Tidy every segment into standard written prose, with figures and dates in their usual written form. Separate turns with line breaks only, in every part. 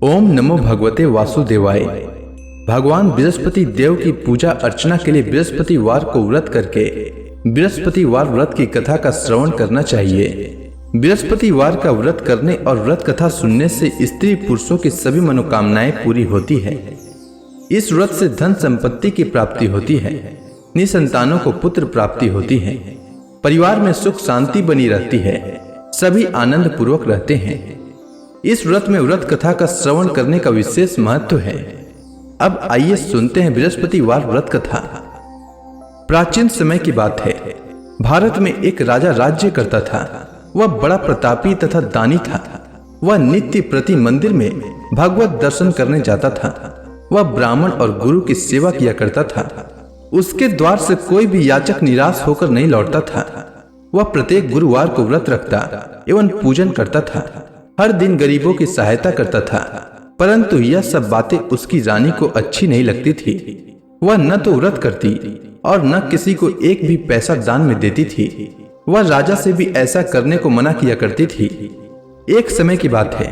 ओम नमो भगवते वासुदेवाय। भगवान बृहस्पति देव की पूजा अर्चना के लिए बृहस्पतिवार को व्रत करके बृहस्पतिवार व्रत की कथा का श्रवण करना चाहिए। बृहस्पतिवार का व्रत करने और व्रत कथा सुनने से स्त्री पुरुषों की सभी मनोकामनाएं पूरी होती है। इस व्रत से धन संपत्ति की प्राप्ति होती है, निसंतानों को पुत्र प्राप्ति होती है, परिवार में सुख शांति बनी रहती है, सभी आनंद पूर्वक रहते हैं। इस व्रत में व्रत कथा का श्रवण करने का विशेष महत्व है। अब आइए सुनते हैं बृहस्पतिवार व्रत कथा। प्राचीन समय की बात है। भारत में एक राजा राज्य करता था। वह बड़ा प्रतापी तथा दानी था। वह नित्य प्रति मंदिर में भगवत दर्शन करने जाता था। वह ब्राह्मण और गुरु की सेवा किया करता था। उसके द्वार से कोई भी याचक निराश होकर नहीं लौटता था। वह प्रत्येक गुरुवार को व्रत रखता एवं पूजन करता था। हर दिन गरीबों की सहायता करता था। परंतु यह सब बातें उसकी रानी को अच्छी नहीं लगती थी। वह न तो व्रत करती और न किसी को एक भी पैसा दान में देती थी। वह राजा से भी ऐसा करने को मना किया करती थी। एक समय की बात है।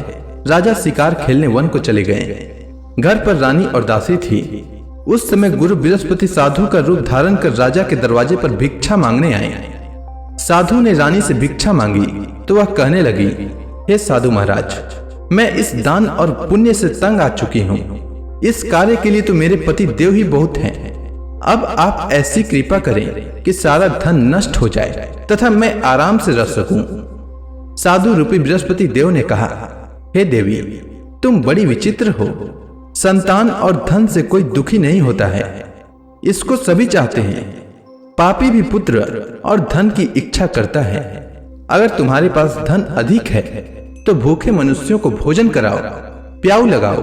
राजा शिकार खेलने वन को चले गए। घर पर रानी और दासी थी। उस समय गुरु बृहस्पति साधु का रूप धारण कर राजा के दरवाजे पर भिक्षा मांगने आए। साधु ने रानी से भिक्षा मांगी तो वह कहने लगी, हे साधु महाराज, मैं इस दान और पुण्य से तंग आ चुकी हूँ। इस कार्य के लिए तो मेरे पति देव ही बहुत हैं। अब आप ऐसी कृपा करें कि सारा धन नष्ट हो जाए तथा मैं आराम से रह सकूं। साधु रूपी बृहस्पति देव ने कहा, हे देवी, तुम बड़ी विचित्र हो। संतान और धन से कोई दुखी नहीं होता है, इसको सभी चाहते हैं। पापी भी पुत्र और धन की इच्छा करता है। अगर तुम्हारे पास धन अधिक है तो भूखे मनुष्यों को भोजन कराओ, प्याऊ लगाओ,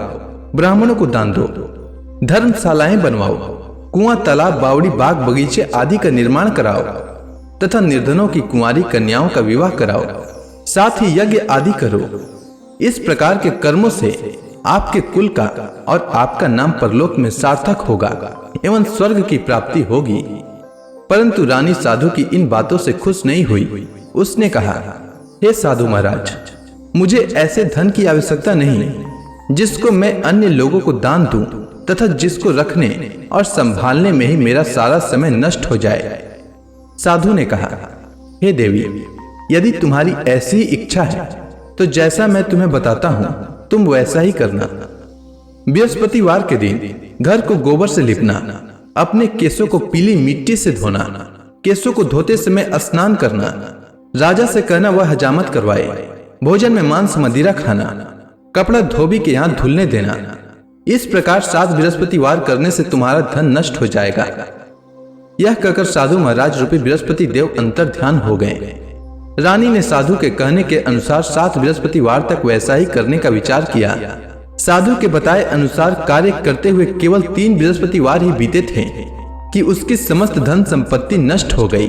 ब्राह्मणों को दान दो, धर्मशालाएं बनवाओ, कुआं, तालाब, बावड़ी, बाग, बगीचे आदि का निर्माण कराओ तथा निर्धनों की कुंवारी कन्याओं का विवाह कराओ, साथ ही यज्ञ आदि करो। इस प्रकार के कर्मों से आपके कुल का और आपका नाम परलोक में सार्थक होगा एवं स्वर्ग की प्राप्ति होगी। परंतु रानी साधु की इन बातों से खुश नहीं हुई। उसने कहा, हे साधु महाराज, मुझे ऐसे धन की आवश्यकता नहीं जिसको मैं अन्य लोगों को दान दूं तथा जिसको रखने और संभालने में ही मेरा सारा समय नष्ट हो जाए। साधु ने कहा, हे देवी, यदि तुम्हारी ऐसी इच्छा है तो जैसा मैं तुम्हें बताता हूं तुम वैसा ही करना। बृहस्पतिवार के दिन घर को गोबर से लिपना, अपने केसों को पीली मिट्टी से धोना, केसों को धोते समय स्नान करना, राजा से कहना वह हजामत करवाए, भोजन में मांस मदिरा खाना, कपड़ा धोबी के यहाँ धुलने देना। इस प्रकार 7 बृहस्पतिवार करने से तुम्हारा धन नष्ट हो जाएगा। यह कहकर साधु महाराज रूपी बृहस्पति देव अंतर ध्यान हो गए। रानी ने साधु के कहने के अनुसार 7 बृहस्पतिवार तक वैसा ही करने का विचार किया। साधु के बताए अनुसार कार्य करते हुए केवल 3 बृहस्पतिवार ही बीते थे कि उसकी समस्त धन संपत्ति नष्ट हो गई।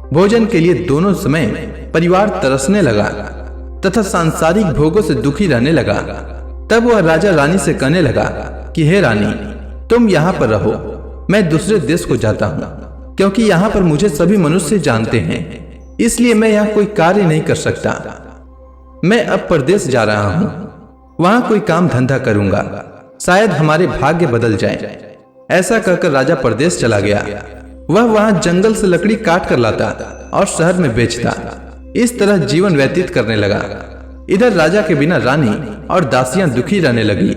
भोजन के लिए दोनों समय परिवार तरसने लगा तथा सांसारिक भोगों से दुखी रहने लगा। तब वह राजा रानी से कहने लगा कि हे रानी, तुम यहाँ पर रहो, मैं दूसरे देश को जाता हूँ, क्योंकि यहाँ पर मुझे सभी मनुष्य जानते हैं, इसलिए मैं यहाँ कोई कार्य नहीं कर सकता। मैं अब परदेश जा रहा हूँ, वहाँ कोई काम धंधा करूंगा, शायद हमारे भाग्य बदल जाए। ऐसा कहकर राजा परदेश चला गया। वह वहां जंगल से लकड़ी काट कर लाता और शहर में बेचता। इस तरह जीवन व्यतीत करने लगा। इधर राजा के बिना रानी और दासियां दुखी रहने लगी।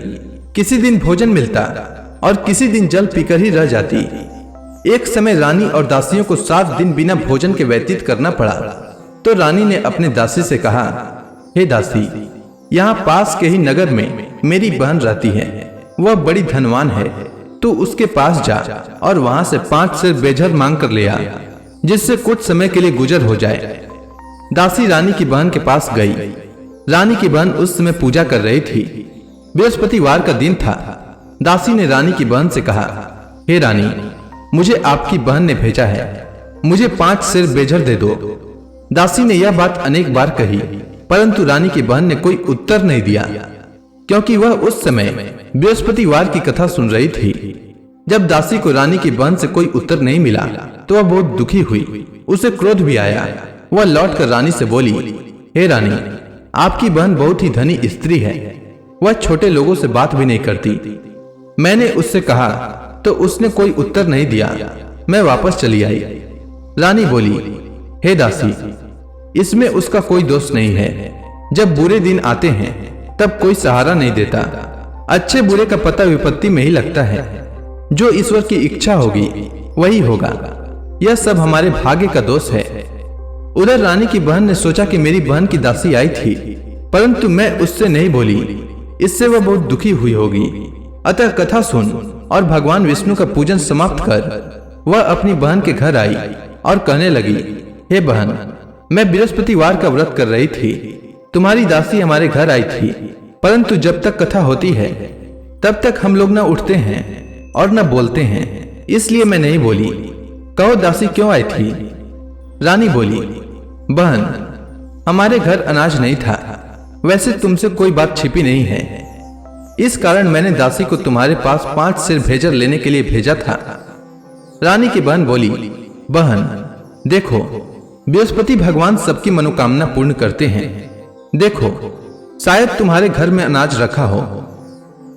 किसी दिन भोजन मिलता और किसी दिन जल पीकर ही रह जाती। एक समय रानी और दासियों को 7 दिन बिना भोजन के व्यतीत करना पड़ा। तो रानी ने अपने दासी से कहा, हे दासी, यहाँ पास के ही नगर में मेरी बहन रहती है। वह बड़ी धनवान है, तू उसके पास जा और वहां से 5 सेर बेझर मांग कर ले आ, जिससे कुछ समय के लिए गुजर हो जाए। दासी रानी की बहन के पास गई। रानी की बहन उस समय पूजा कर रही थी। बृहस्पतिवार का दिन था। दासी ने रानी की बहन से कहा, हे रानी, मुझे आपकी बहन ने भेजा है, मुझे 5 सेर बेझर दे दो। दासी ने यह बात अनेक बार कही, परंतु रानी की बहन ने कोई उत्तर नहीं दिया, क्योंकि वह उस समय बृहस्पतिवार की कथा सुन रही थी। जब दासी को रानी की बहन से कोई उत्तर नहीं मिला तो वह बहुत दुखी हुई। उसे क्रोध भी आया। वह लौटकर रानी से बोली, हे रानी, आपकी बहन बहुत ही धनी स्त्री है, वह छोटे लोगों से बात भी नहीं करती। मैंने उससे कहा तो उसने कोई उत्तर नहीं दिया। मैं वापस चली आई। रानी बोली, हे दासी, इसमें उसका कोई दोष नहीं है। जब बुरे दिन आते हैं तब कोई सहारा नहीं देता। अच्छे बुरे का पता विपत्ति में ही लगता है। जो ईश्वर की इच्छा होगी वही होगा। यह सब हमारे भाग्य का दोष है। उधर रानी की बहन ने सोचा कि मेरी बहन की दासी आई थी, परंतु मैं उससे नहीं बोली। इससे वह बहुत दुखी हुई होगी। अतः कथा सुन और भगवान विष्णु का पूजन समाप्त कर वह अपनी बहन के घर आई और कहने लगी, हे बहन, मैं बृहस्पतिवार का व्रत कर रही थी। तुम्हारी दासी हमारे घर आई थी, परंतु जब तक कथा होती है तब तक हम लोग न उठते हैं और न बोलते हैं, इसलिए मैं नहीं बोली। कहो दासी क्यों आई थी? रानी बोली, बहन, हमारे घर अनाज नहीं था। वैसे तुमसे कोई बात छिपी नहीं है, इस कारण मैंने दासी को तुम्हारे पास 5 सिर भेजर लेने के लिए भेजा था। रानी की बहन बोली, बहन देखो, बृहस्पति भगवान सबकी मनोकामना पूर्ण करते हैं। देखो, शायद तुम्हारे घर में अनाज रखा हो।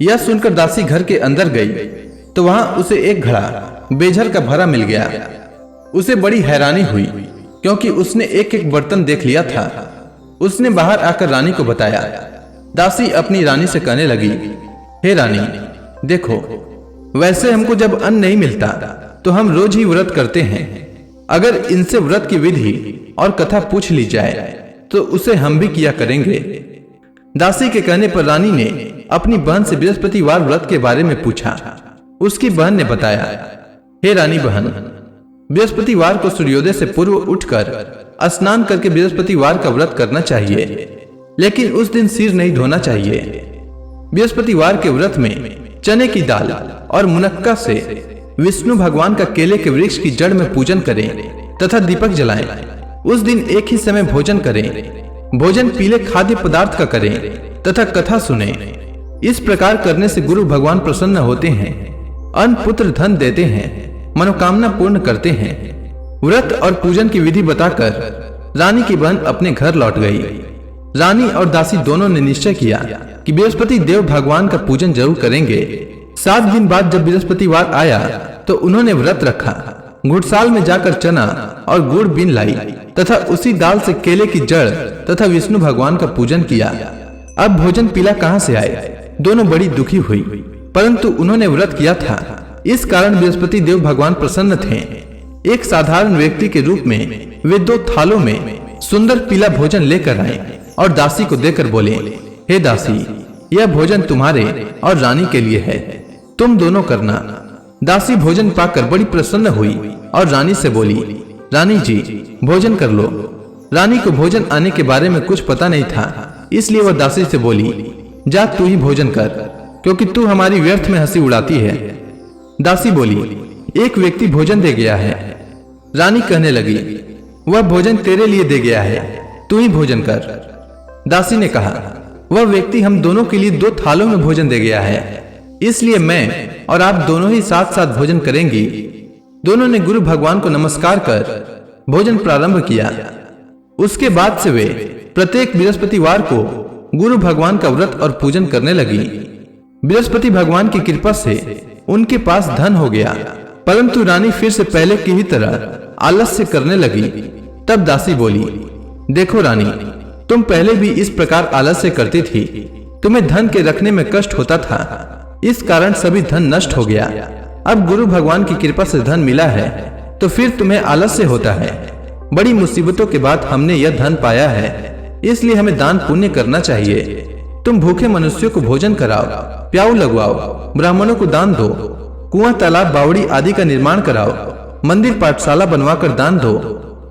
यह सुनकर दासी घर के अंदर गई तो वहां उसे एक घड़ा बेझर का भरा मिल गया। उसे बड़ी हैरानी हुई क्योंकि उसने एक एक बर्तन देख लिया था। उसने बाहर आकर रानी को बताया। दासी अपनी रानी से कहने लगी, हे रानी, देखो, वैसे हमको जब अन्न नहीं मिलता तो हम रोज ही व्रत करते हैं। अगर इनसे व्रत की विधि और कथा पूछ ली जाए तो उसे हम भी किया करेंगे। दासी के कहने पर रानी ने अपनी बहन से बृहस्पतिवार व्रत के बारे में पूछा। उसकी बहन ने बताया, हे रानी बहन, बृहस्पतिवार को सूर्योदय से पूर्व उठकर स्नान करके बृहस्पतिवार का व्रत करना चाहिए, लेकिन उस दिन सिर नहीं धोना चाहिए। बृहस्पतिवार के व्रत में चने की दाल और मुनक्का से विष्णु भगवान का केले के वृक्ष की जड़ में पूजन करें तथा दीपक जलाएं। उस दिन एक ही समय भोजन करें। भोजन पीले खाद्य पदार्थ का करें तथा कथा सुने। इस प्रकार करने से गुरु भगवान प्रसन्न होते हैं, अन्न पुत्र धन देते हैं, मनोकामना पूर्ण करते हैं। व्रत और पूजन की विधि बताकर रानी की बहन अपने घर लौट गई। रानी और दासी दोनों ने निश्चय किया कि बृहस्पति देव भगवान का पूजन जरूर करेंगे। 7 दिन बाद जब बृहस्पतिवार आया तो उन्होंने व्रत रखा। घुड़साल में जाकर चना और गुड़ बीन लाई तथा उसी दाल से केले की जड़ तथा विष्णु भगवान का पूजन किया। अब भोजन पीला कहां से आए? दोनों बड़ी दुखी हुई, परंतु उन्होंने व्रत किया था, इस कारण बृहस्पति देव भगवान प्रसन्न थे। एक साधारण व्यक्ति के रूप में वे 2 थालों में सुंदर पीला भोजन लेकर आए और दासी को देकर बोले, हे दासी, यह भोजन तुम्हारे और रानी के लिए है, तुम दोनों करना। दासी भोजन पाकर बड़ी प्रसन्न हुई और रानी से बोली, रानी जी, भोजन कर लो। रानी को भोजन आने के बारे में कुछ पता नहीं था, इसलिए वह दासी से बोली, जा तू ही भोजन कर, क्योंकि तू हमारी व्यर्थ में हंसी उड़ाती है। दासी बोली, एक व्यक्ति भोजन दे गया है। रानी कहने लगी, वह भोजन तेरे लिए दे गया है, तू ही भोजन कर। दासी ने कहा, वह व्यक्ति हम दोनों के लिए 2 थालों में भोजन दे गया है, इसलिए मैं और आप दोनों ही साथ साथ भोजन करेंगी। दोनों ने गुरु भगवान को नमस्कार कर भोजन प्रारंभ किया। उसके बाद से वे प्रत्येक बृहस्पतिवार को गुरु भगवान का व्रत और पूजन करने लगी। बृहस्पति भगवान की कृपा से उनके पास धन हो गया, परंतु रानी फिर से पहले की ही तरह आलस्य करने लगी। तब दासी बोली, देखो रानी, तुम पहले भी इस प्रकार आलस्य करती थी। तुम्हें धन के रखने में कष्ट होता था, इस कारण सभी धन नष्ट हो गया। अब गुरु भगवान की कृपा से धन मिला है तो फिर तुम्हें आलस्य होता है। बड़ी मुसीबतों के बाद हमने यह धन पाया है, इसलिए हमें दान पुण्य करना चाहिए। तुम भूखे मनुष्यों को भोजन कराओ, प्याऊ लगवाओ, ब्राह्मणों को दान दो, कुआं तालाब बावड़ी आदि का निर्माण कराओ, मंदिर पाठशाला बनवाकर दान दो,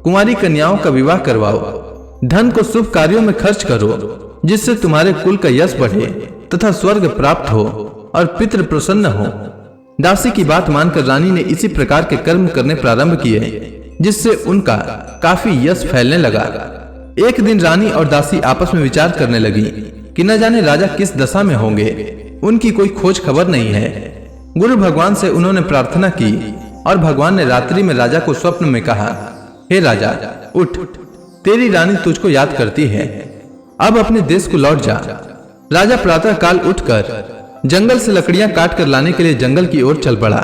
कुंवारी कन्याओं का विवाह करवाओ। धन को शुभ कार्यों में खर्च करो, जिससे तुम्हारे कुल का यश बढ़े तथा स्वर्ग प्राप्त हो और पितृ प्रसन्न हो। दासी की बात मानकर रानी ने इसी प्रकार के कर्म करने प्रारंभ किए, जिससे उनका काफी यश फैलने लगा। एक दिन रानी और दासी आपस में विचार करने लगी कि न जाने राजा किस दशा में होंगे, उनकी कोई खोज खबर नहीं है। गुरु भगवान से उन्होंने प्रार्थना की और भगवान ने रात्रि में राजा को स्वप्न में कहा, हे राजा, उठ, तेरी रानी तुझको याद करती है, अब अपने देश को लौट जा। राजा प्रातः काल उठकर जंगल से लकड़ियां काट कर लाने के लिए जंगल की ओर चल पड़ा।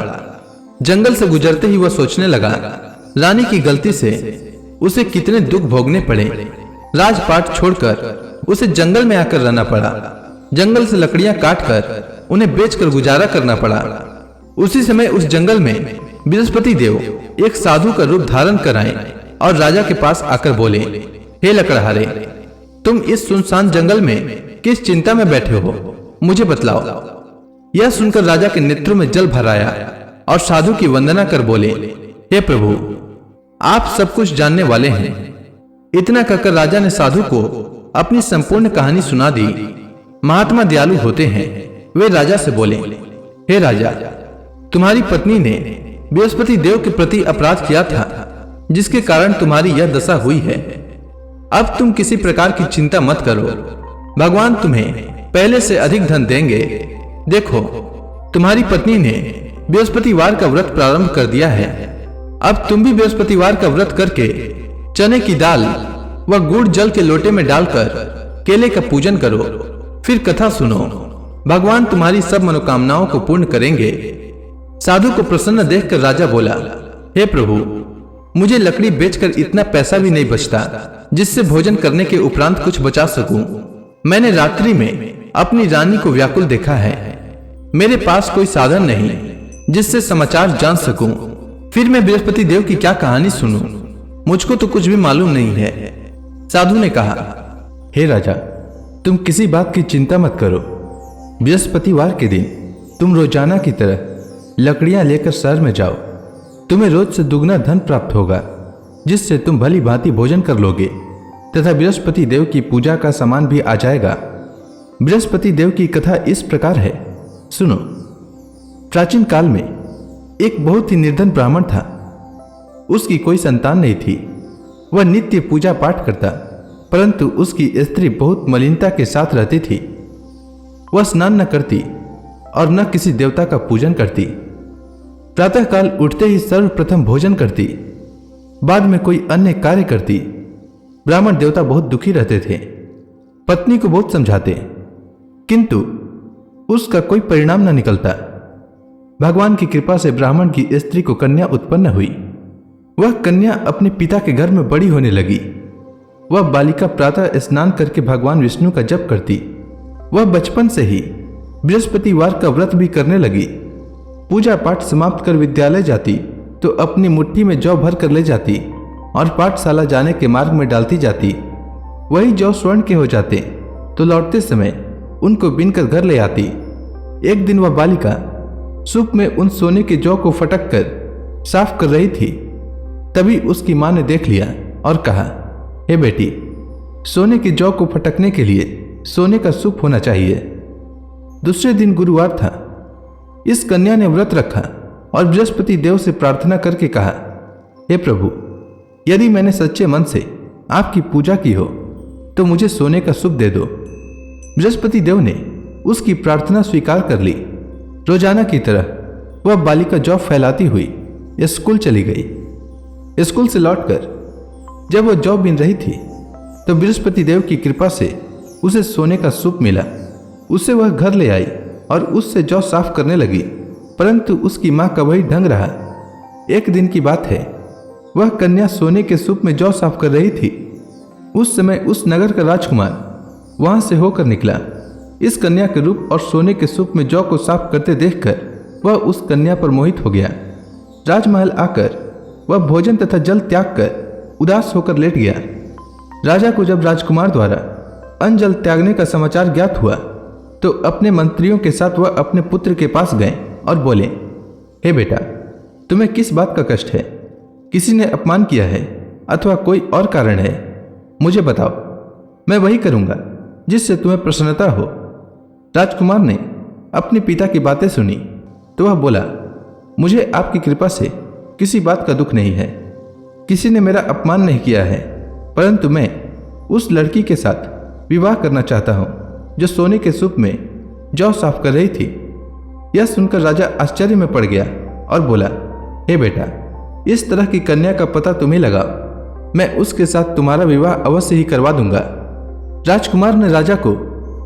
जंगल से गुजरते ही वह सोचने लगा, रानी की गलती से उसे कितने दुख भोगने पड़े। राजपाट छोड़कर उसे जंगल में आकर रहना पड़ा। जंगल से लकड़ियां काटकर उन्हें बेचकर गुजारा करना पड़ा। उसी समय उस जंगल में बृहस्पति देव एक साधु का रूप धारण कर आए और राजा के पास आकर बोले, हे लकड़हारे, तुम इस सुनसान जंगल में किस चिंता में बैठे हो, मुझे बतलाओ। यह सुनकर राजा के नेत्रों में जल भर आया और साधु की वंदना कर बोले, हे प्रभु, आप सब कुछ जानने वाले हैं। इतना कहकर राजा ने साधु को अपनी संपूर्ण कहानी सुना दी। महात्मा दयालु होते हैं। वे राजा से बोले, हे राजा, तुम्हारी पत्नी ने बृहस्पति देव के प्रति अपराध किया था, जिसके कारण तुम्हारी यह दशा हुई है। अब तुम किसी प्रकार की चिंता मत करो, भगवान तुम्हें पहले से अधिक धन देंगे। देखो, तुम्हारी पत्नी ने बृहस्पतिवार का व्रत प्रारंभ कर दिया है। अब तुम भी बृहस्पतिवार का व्रत करके चने की दाल व गुड़ जल के लोटे में डालकर केले का पूजन करो, फिर कथा सुनो। भगवान तुम्हारी सब मनोकामनाओं को पूर्ण करेंगे। साधु को प्रसन्न देखकर राजा बोला, हे प्रभु, मुझे लकड़ी बेचकर इतना पैसा भी नहीं बचता जिससे भोजन करने के उपरांत कुछ बचा सकूं। मैंने रात्रि में अपनी रानी को व्याकुल देखा है। मेरे पास कोई साधन नहीं जिससे समाचार जान सकूं। फिर मैं बृहस्पति देव की क्या कहानी सुनूं? मुझको तो कुछ भी मालूम नहीं है। साधु ने कहा, हे राजा, तुम किसी बात की चिंता मत करो। बृहस्पतिवार के दिन तुम रोजाना की तरह लकड़ियां लेकर शहर में जाओ। तुम्हें रोज से दुगना धन प्राप्त होगा, जिससे तुम भली भांति भोजन कर लोगे तथा बृहस्पति देव की पूजा का सामान भी आ जाएगा। बृहस्पति देव की कथा इस प्रकार है, सुनो। प्राचीन काल में एक बहुत ही निर्धन ब्राह्मण था। उसकी कोई संतान नहीं थी। वह नित्य पूजा पाठ करता, परंतु उसकी स्त्री बहुत मलिनता के साथ रहती थी। वह स्नान न करती और न किसी देवता का पूजन करती। प्रातःकाल उठते ही सर्वप्रथम भोजन करती, बाद में कोई अन्य कार्य करती। ब्राह्मण देवता बहुत दुखी रहते थे। पत्नी को बहुत समझाते, किंतु उसका कोई परिणाम न निकलता। भगवान की कृपा से ब्राह्मण की स्त्री को कन्या उत्पन्न हुई। वह कन्या अपने पिता के घर में बड़ी होने लगी। वह बालिका प्रातः स्नान करके भगवान विष्णु का जप करती। वह बचपन से ही बृहस्पतिवार का व्रत भी करने लगी। पूजा पाठ समाप्त कर विद्यालय जाती तो अपनी मुट्ठी में जौ भर कर ले जाती और पाठशाला जाने के मार्ग में डालती जाती। वही जौ स्वर्ण के हो जाते तो लौटते समय उनको बीनकर घर ले आती। एक दिन वह बालिका सूप में उन सोने के जौ को फटक कर साफ कर रही थी। तभी उसकी मां ने देख लिया और कहा, हे बेटी, सोने के जौ को फटकने के लिए सोने का सूप होना चाहिए। दूसरे दिन गुरुवार था। इस कन्या ने व्रत रखा और बृहस्पति देव से प्रार्थना करके कहा, हे प्रभु, यदि मैंने सच्चे मन से आपकी पूजा की हो तो मुझे सोने का सूप दे दो। बृहस्पति देव ने उसकी प्रार्थना स्वीकार कर ली। रोजाना की तरह वह बालिका जौ फैलाती हुई स्कूल चली गई। स्कूल से लौटकर जब वह जौ बीन रही थी तो बृहस्पति देव की कृपा से उसे सोने का सूप मिला। उसे वह घर ले आई और उससे जौ साफ करने लगी, परंतु उसकी मां का वही ढंग रहा। एक दिन की बात है, वह कन्या सोने के सूप में जौ साफ कर रही थी। उस समय उस नगर का राजकुमार वहां से होकर निकला। इस कन्या के रूप और सोने के सूप में जौ को साफ करते देखकर वह उस कन्या पर मोहित हो गया। राजमहल आकर वह भोजन तथा जल त्याग कर उदास होकर लेट गया। राजा को जब राजकुमार द्वारा अन्न जल त्यागने का समाचार ज्ञात हुआ तो अपने मंत्रियों के साथ वह अपने पुत्र के पास गए और बोले, हे बेटा, तुम्हें किस बात का कष्ट है? किसी ने अपमान किया है अथवा कोई और कारण है? मुझे बताओ, मैं वही करूंगा जिससे तुम्हें प्रसन्नता हो। राजकुमार ने अपने पिता की बातें सुनी तो वह बोला, मुझे आपकी कृपा से किसी बात का दुख नहीं है। किसी ने मेरा अपमान नहीं किया है, परंतु मैं उस लड़की के साथ विवाह करना चाहता हूं जो सोने के सूप में जौ साफ कर रही थी। यह सुनकर राजा आश्चर्य में पड़ गया और बोला, हे बेटा, इस तरह की कन्या का पता तुम्हें लगाओ। मैं उसके साथ तुम्हारा विवाह अवश्य ही करवा दूंगा। राजकुमार ने राजा को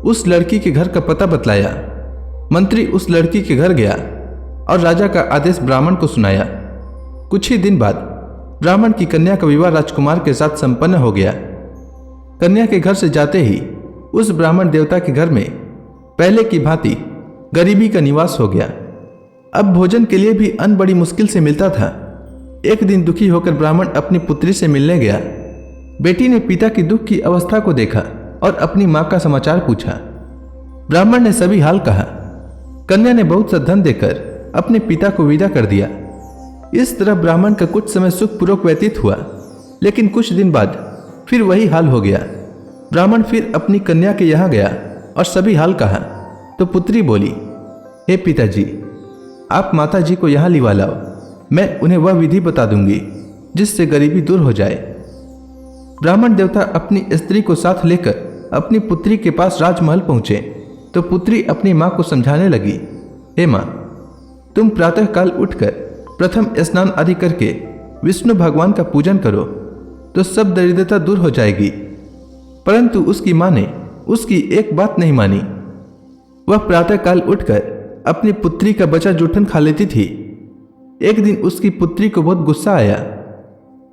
उस लड़की के घर का पता बतलाया। मंत्री उस लड़की के घर गया और राजा का आदेश ब्राह्मण को सुनाया। कुछ ही दिन बाद ब्राह्मण की कन्या का विवाह राजकुमार के साथ संपन्न हो गया। कन्या के घर से जाते ही उस ब्राह्मण देवता के घर में पहले की भांति गरीबी का निवास हो गया। अब भोजन के लिए भी अन्न बड़ी मुश्किल से मिलता था। एक दिन दुखी होकर ब्राह्मण अपनी पुत्री से मिलने गया। बेटी ने पिता की दुख की अवस्था को देखा और अपनी मां का समाचार पूछा। ब्राह्मण ने सभी हाल कहा। कन्या ने बहुत सा धन देकर अपने पिता को विदा कर दिया। इस तरह ब्राह्मण का कुछ समय सुखपूर्वक व्यतीत हुआ, लेकिन कुछ दिन बाद फिर वही हाल हो गया। ब्राह्मण फिर अपनी कन्या के यहाँ गया और सभी हाल कहा तो पुत्री बोली, हे पिताजी, आप माता जी को यहाँ लिवा लाओ, मैं उन्हें वह विधि बता दूंगी जिससे गरीबी दूर हो जाए। ब्राह्मण देवता अपनी स्त्री को साथ लेकर अपनी पुत्री के पास राजमहल पहुंचे तो पुत्री अपनी मां को समझाने लगी, हे मां, तुम प्रातःकाल उठकर प्रथम स्नान आदि करके विष्णु भगवान का पूजन करो तो सब दरिद्रता दूर हो जाएगी। परंतु उसकी मां ने उसकी एक बात नहीं मानी। वह प्रातःकाल उठकर अपनी पुत्री का बचा जूठन खा लेती थी। एक दिन उसकी पुत्री को बहुत गुस्सा आया।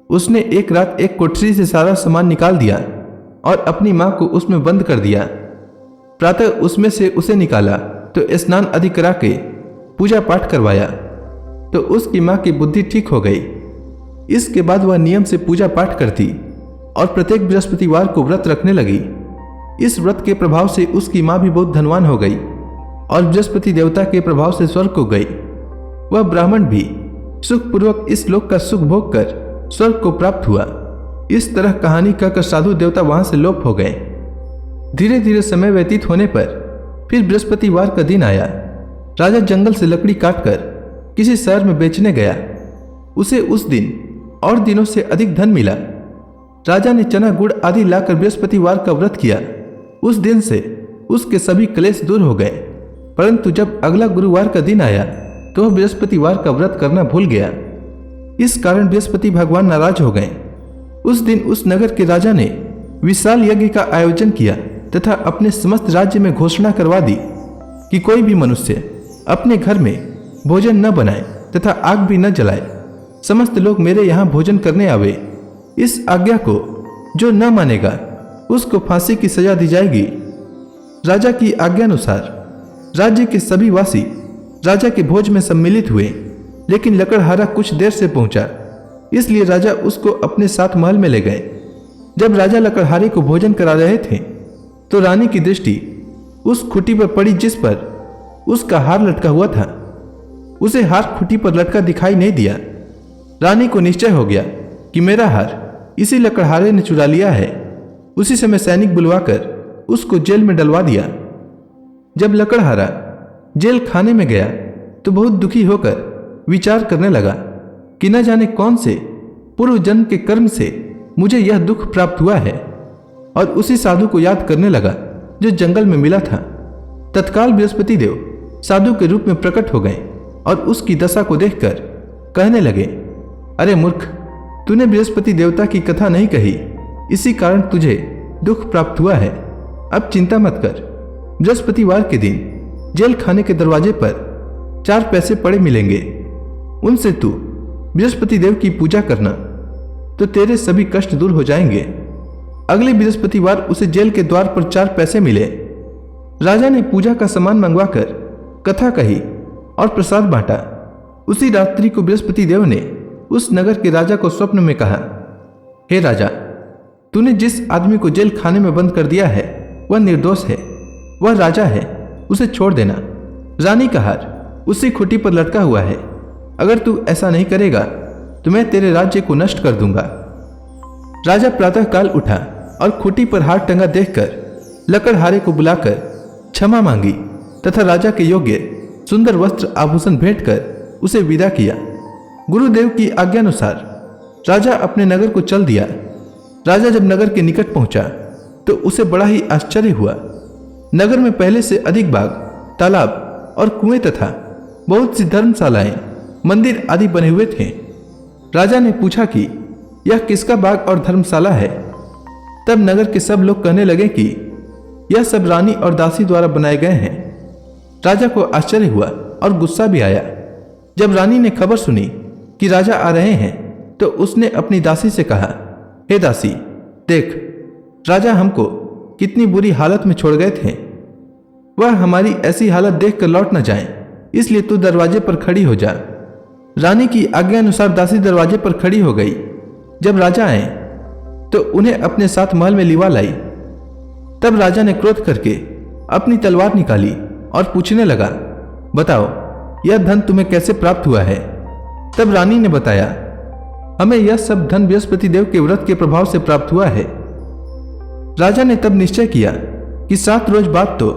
उसने एक रात एक कोठरी से सारा सामान निकाल दिया और अपनी मां को उसमें बंद कर दिया। प्रातः उसमें से उसे निकाला तो स्नान आदि करा के पूजा पाठ करवाया तो उसकी मां की बुद्धि ठीक हो गई। इसके बाद वह नियम से पूजा पाठ करती और प्रत्येक बृहस्पतिवार को व्रत रखने लगी। इस व्रत के प्रभाव से उसकी मां भी बहुत धनवान हो गई और बृहस्पति देवता के प्रभाव से स्वर्ग को गई। वह ब्राह्मण भी सुखपूर्वक इस लोक का सुख भोग कर स्वर्ग को प्राप्त हुआ। इस तरह कहानी कहकर साधु देवता वहां से लोप हो गए। धीरे धीरे समय व्यतीत होने पर फिर बृहस्पतिवार का दिन आया। राजा जंगल से लकड़ी काटकर किसी शहर में बेचने गया। उसे उस दिन और दिनों से अधिक धन मिला। राजा ने चना गुड़ आदि लाकर बृहस्पतिवार का व्रत किया। उस दिन से उसके सभी क्लेश दूर हो गए। परंतु जब अगला गुरुवार का दिन आया तो वह बृहस्पतिवार का व्रत करना भूल गया। इस कारण बृहस्पति भगवान नाराज हो गए। उस दिन उस नगर के राजा ने विशाल यज्ञ का आयोजन किया तथा अपने समस्त राज्य में घोषणा करवा दी कि कोई भी मनुष्य अपने घर में भोजन न बनाए तथा आग भी न जलाए। समस्त लोग मेरे यहाँ भोजन करने आवे। इस आज्ञा को जो न मानेगा उसको फांसी की सजा दी जाएगी। राजा की आज्ञानुसार राज्य के सभी वासी राजा के भोज में सम्मिलित हुए, लेकिन लकड़हारा कुछ देर से पहुंचा, इसलिए राजा उसको अपने साथ महल में ले गए। जब राजा लकड़हारे को भोजन करा रहे थे तो रानी की दृष्टि उस खुटी पर पड़ी जिस पर उसका हार लटका हुआ था। उसे हार खुटी पर लटका दिखाई नहीं दिया। रानी को निश्चय हो गया कि मेरा हार इसी लकड़हारे ने चुरा लिया है। उसी समय सैनिक बुलवाकर उसको जेल में डलवा दिया। जब लकड़हारा जेल खाने में गया तो बहुत दुखी होकर विचार करने लगा कि न जाने कौन से पूर्व जन्म के कर्म से मुझे यह दुख प्राप्त हुआ है, और उसी साधु को याद करने लगा जो जंगल में मिला था। तत्काल बृहस्पति देव साधु के रूप में प्रकट हो गए और उसकी दशा को देखकर कहने लगे, अरे मूर्ख, तूने बृहस्पति देवता की कथा नहीं कही, इसी कारण तुझे दुख प्राप्त हुआ है। अब चिंता मत कर। बृहस्पतिवार के दिन जेल खाने के दरवाजे पर 4 पैसे पड़े मिलेंगे। उनसे तू बृहस्पति देव की पूजा करना तो तेरे सभी कष्ट दूर हो जाएंगे। अगले बृहस्पतिवार उसे जेल के द्वार पर 4 पैसे मिले। राजा ने पूजा का सामान मंगवाकर कथा कही और प्रसाद बांटा। उसी रात्रि को बृहस्पति देव ने उस नगर के राजा को स्वप्न में कहा, हे राजा, तूने जिस आदमी को जेल खाने में बंद कर दिया है वह निर्दोष है, वह राजा है, उसे छोड़ देना। रानी का हार उसी खुटी पर लटका हुआ है। अगर तू ऐसा नहीं करेगा तो मैं तेरे राज्य को नष्ट कर दूंगा। राजा प्रातःकाल उठा और खुटी पर हार टंगा देखकर लकड़हारे को बुलाकर क्षमा मांगी तथा राजा के योग्य सुंदर वस्त्र आभूषण भेंट कर उसे विदा किया। गुरुदेव की आज्ञानुसार राजा अपने नगर को चल दिया। राजा जब नगर के निकट पहुंचा तो उसे बड़ा ही आश्चर्य हुआ। नगर में पहले से अधिक बाग, तालाब और कुएं तथा बहुत सी धर्मशालाएं, मंदिर आदि बने हुए थे। राजा ने पूछा कि यह किसका बाग और धर्मशाला है। तब नगर के सब लोग कहने लगे कि यह सब रानी और दासी द्वारा बनाए गए हैं। राजा को आश्चर्य हुआ और गुस्सा भी आया। जब रानी ने खबर सुनी कि राजा आ रहे हैं तो उसने अपनी दासी से कहा, हे दासी, देख, राजा हमको कितनी बुरी हालत में छोड़ गए थे। वह हमारी ऐसी हालत देखकर लौट न जाएं, इसलिए तू दरवाजे पर खड़ी हो जा। रानी की आज्ञा अनुसार दासी दरवाजे पर खड़ी हो गई। जब राजा आए तो उन्हें अपने साथ महल में लिवा लाई। तब राजा ने क्रोध करके अपनी तलवार निकाली और पूछने लगा, बताओ, यह धन तुम्हें कैसे प्राप्त हुआ है? तब रानी ने बताया, हमें यह सब धन बृहस्पति देव के व्रत के प्रभाव से प्राप्त हुआ है। राजा ने तब निश्चय किया कि 7 रोज बाद तो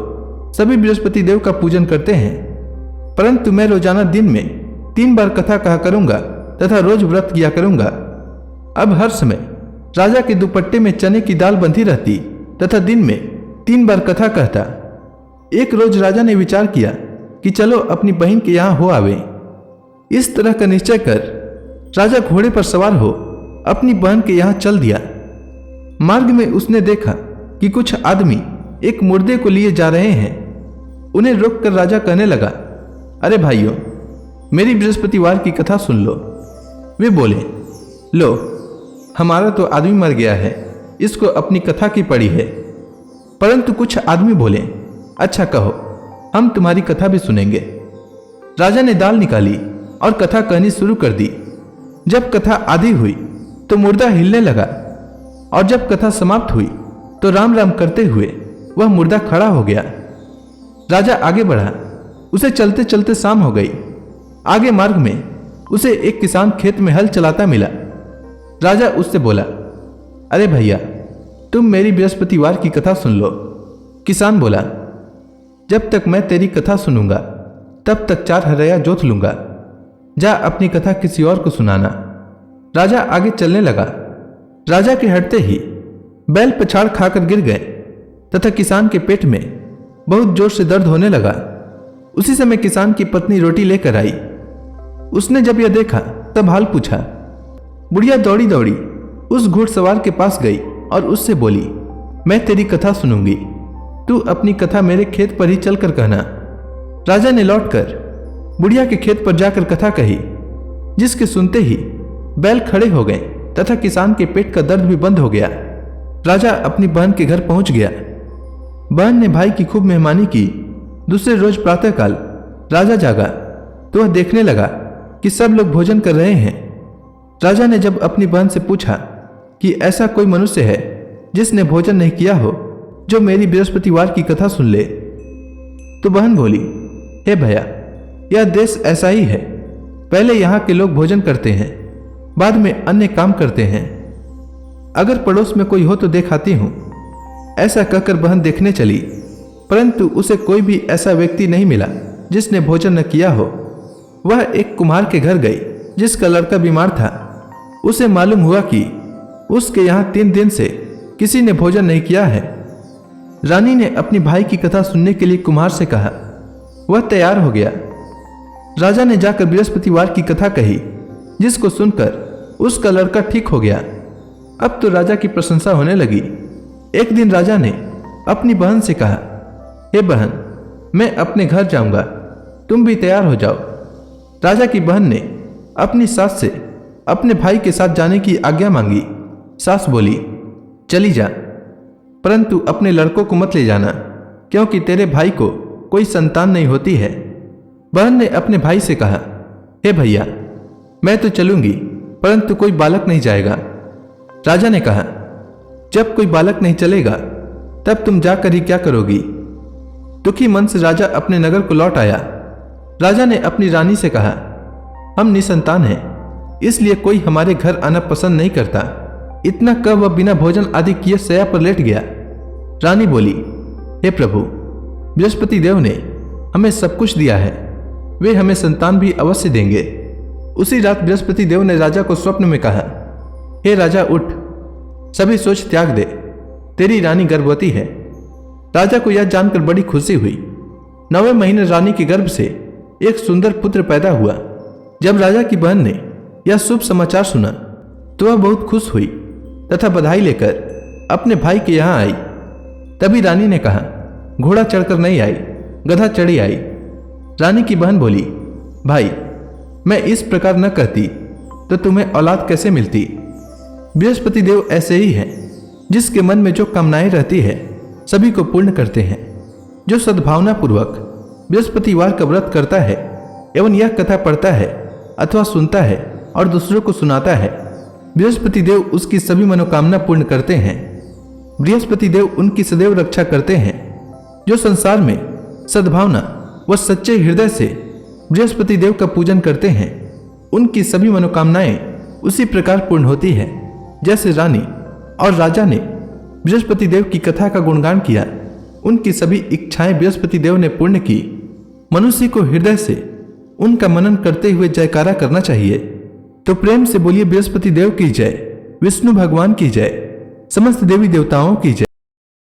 सभी बृहस्पति देव का पूजन करते हैं, परंतु मैं रोजाना दिन में 3 बार कथा कहा करूंगा तथा रोज व्रत किया करूंगा। अब हर समय राजा के दुपट्टे में चने की दाल बंधी रहती तथा दिन में 3 बार कथा कहता। एक रोज राजा ने विचार किया कि चलो अपनी बहन के यहां हो आवे। इस तरह का निश्चय कर राजा घोड़े पर सवार हो अपनी बहन के यहां चल दिया। मार्ग में उसने देखा कि कुछ आदमी एक मुर्दे को लिए जा रहे हैं। उन्हें रोककर राजा कहने लगा, अरे भाइयों, मेरी बृहस्पतिवार की कथा सुन लो। वे बोले, लो, हमारा तो आदमी मर गया है, इसको अपनी कथा की पड़ी है। परंतु कुछ आदमी बोले, अच्छा कहो, हम तुम्हारी कथा भी सुनेंगे। राजा ने दाल निकाली और कथा कहनी शुरू कर दी। जब कथा आधी हुई तो मुर्दा हिलने लगा और जब कथा समाप्त हुई तो राम राम करते हुए वह मुर्दा खड़ा हो गया। राजा आगे बढ़ा। उसे चलते चलते शाम हो गई। आगे मार्ग में उसे एक किसान खेत में हल चलाता मिला। राजा उससे बोला, अरे भैया, तुम मेरी बृहस्पतिवार की कथा सुन लो। किसान बोला, जब तक मैं तेरी कथा सुनूंगा तब तक 4 हरया जोत लूंगा। जा अपनी कथा किसी और को सुनाना। राजा आगे चलने लगा। राजा के हटते ही बैल पछाड़ खाकर गिर गए तथा किसान के पेट में बहुत जोर से दर्द होने लगा। उसी समय किसान की पत्नी रोटी लेकर आई। उसने जब यह देखा तब हाल पूछा। बुढ़िया दौड़ी दौड़ी उस घुड़सवार के पास गई और उससे बोली, मैं तेरी कथा सुनूंगी, तू अपनी कथा मेरे खेत पर ही चलकर कहना। राजा ने लौटकर बुढ़िया के खेत पर जाकर कथा कही, जिसके सुनते ही बैल खड़े हो गए तथा किसान के पेट का दर्द भी बंद हो गया। राजा अपनी बहन के घर पहुंच गया। बहन ने भाई की खूब मेहमानी की। दूसरे रोज प्रातःकाल राजा जागा तो वह देखने लगा कि सब लोग भोजन कर रहे हैं। राजा ने जब अपनी बहन से पूछा कि ऐसा कोई मनुष्य है जिसने भोजन नहीं किया हो जो मेरी बृहस्पतिवार की कथा सुन ले, तो बहन बोली, हे भैया, यह देश ऐसा ही है। पहले यहाँ के लोग भोजन करते हैं, बाद में अन्य काम करते हैं। अगर पड़ोस में कोई हो तो दिखाती हूं। ऐसा कहकर बहन देखने चली, परंतु उसे कोई भी ऐसा व्यक्ति नहीं मिला जिसने भोजन न किया हो। वह एक कुम्हार के घर गई जिसका लड़का बीमार था। उसे मालूम हुआ कि उसके यहाँ 3 दिन से किसी ने भोजन नहीं किया है। रानी ने अपनी भाई की कथा सुनने के लिए कुम्हार से कहा। वह तैयार हो गया। राजा ने जाकर बृहस्पतिवार की कथा कही, जिसको सुनकर उसका लड़का ठीक हो गया। अब तो राजा की प्रशंसा होने लगी। एक दिन राजा ने अपनी बहन से कहा, हे बहन, मैं अपने घर जाऊंगा, तुम भी तैयार हो जाओ। राजा की बहन ने अपनी सास से अपने भाई के साथ जाने की आज्ञा मांगी। सास बोली, चली जा, परंतु अपने लड़कों को मत ले जाना, क्योंकि तेरे भाई को कोई संतान नहीं होती है। बहन ने अपने भाई से कहा, हे भैया, मैं तो चलूंगी, परंतु कोई बालक नहीं जाएगा। राजा ने कहा, जब कोई बालक नहीं चलेगा तब तुम जाकर ही क्या करोगी? दुखी मन से राजा अपने नगर को लौट आया। राजा ने अपनी रानी से कहा, हम निसंतान हैं, इसलिए कोई हमारे घर आना पसंद नहीं करता। इतना कह वह बिना भोजन आदि किए शैया पर लेट गया। रानी बोली, हे प्रभु, बृहस्पति देव ने हमें सब कुछ दिया है, वे हमें संतान भी अवश्य देंगे। उसी रात बृहस्पति देव ने राजा को स्वप्न में कहा, हे राजा, उठ, सभी सोच त्याग दे, तेरी रानी गर्भवती है। राजा को यह जानकर बड़ी खुशी हुई। 9वें महीने रानी के गर्भ से एक सुंदर पुत्र पैदा हुआ। जब राजा की बहन ने यह शुभ समाचार सुना तो वह बहुत खुश हुई तथा बधाई लेकर अपने भाई के यहाँ आई। तभी रानी ने कहा, घोड़ा चढ़कर नहीं आई, गधा चढ़ी आई। रानी की बहन बोली, भाई मैं इस प्रकार न कहती तो तुम्हें औलाद कैसे मिलती। बृहस्पति देव ऐसे ही हैं, जिसके मन में जो कामनाएं रहती है सभी को पूर्ण करते हैं। जो सद्भावना पूर्वक बृहस्पतिवार का व्रत करता है एवं यह कथा पढ़ता है अथवा सुनता है और दूसरों को सुनाता है, बृहस्पति देव उसकी सभी मनोकामना पूर्ण करते हैं। बृहस्पति देव उनकी सदैव रक्षा करते हैं। जो संसार में सद्भावना व सच्चे हृदय से बृहस्पति देव का पूजन करते हैं, उनकी सभी मनोकामनाएं उसी प्रकार पूर्ण होती है जैसे रानी और राजा ने बृहस्पति देव की कथा का गुणगान किया। उनकी सभी इच्छाएं बृहस्पति देव ने पूर्ण की। मनुष्य को हृदय से उनका मनन करते हुए जयकारा करना चाहिए। तो प्रेम से बोलिए, बृहस्पति देव की जय, विष्णु भगवान की जय, समस्त देवी देवताओं की जय।